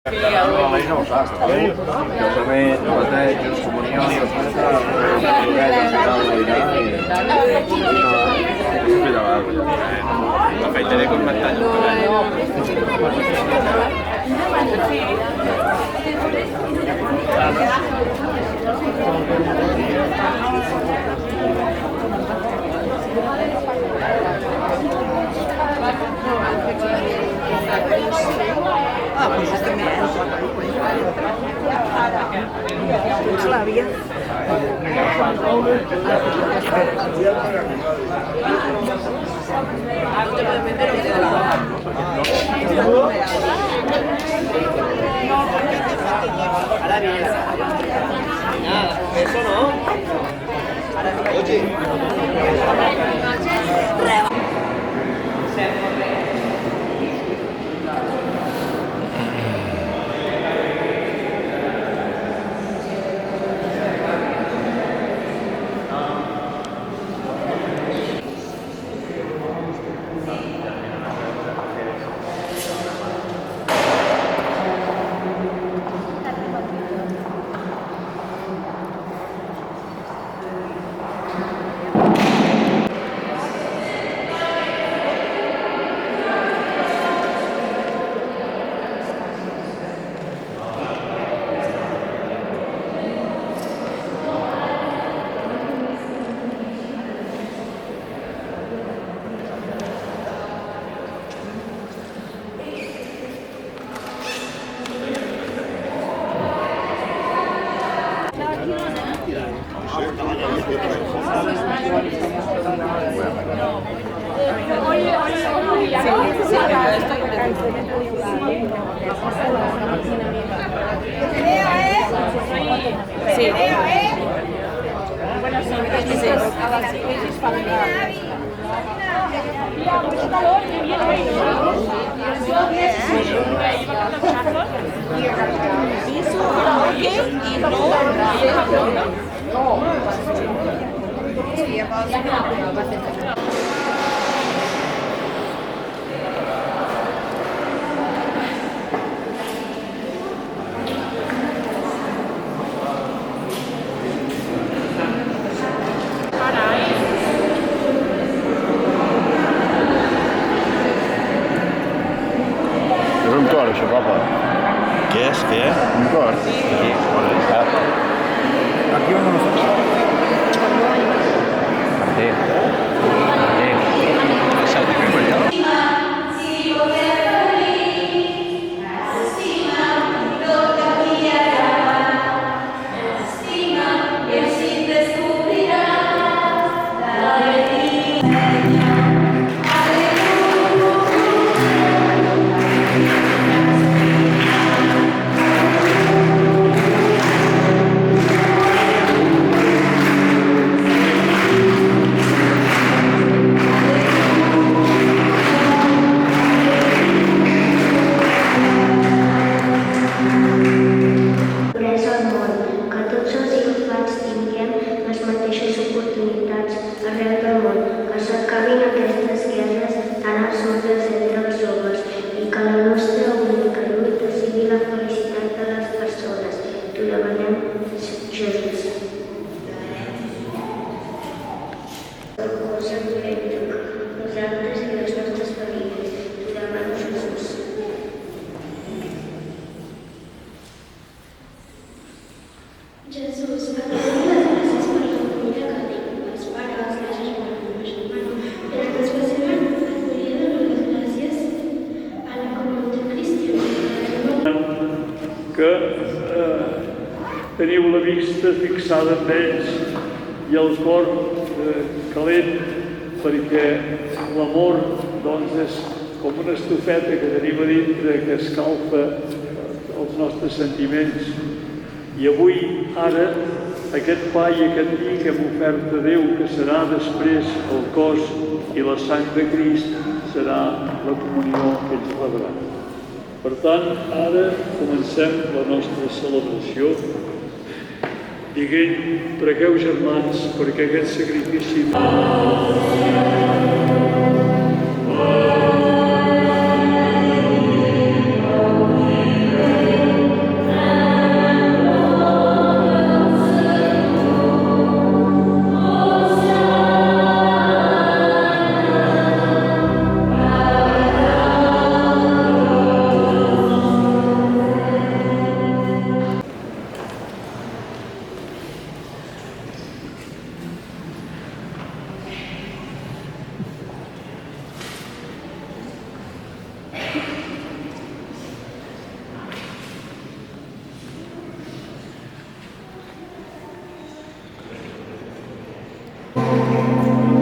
No, ells no ho saps. Casament, batejos, comunió, afaitaré con pantalla. Ah, pues este mes. Slavia. Nada, eso no. Oye. Sí. És un cor, això, papa. Què és? Què és? Un cor. Aquí. Aquí on no sé. Martí. Martí. Salta que per allà. que teniu la vista fixada en ells i el cor calent, perquè l'amor doncs, és com una estufeta que tenim a dintre que escalfa els nostres sentiments. I avui, ara, aquest pa i aquest vi que hem ofert a Déu, que serà després el cos i la sang de Crist, serà la comunió que ells rebran. Per tant, ara comencem la nostra celebració dient, pregueu germans perquè aquest sacrifici... Amen.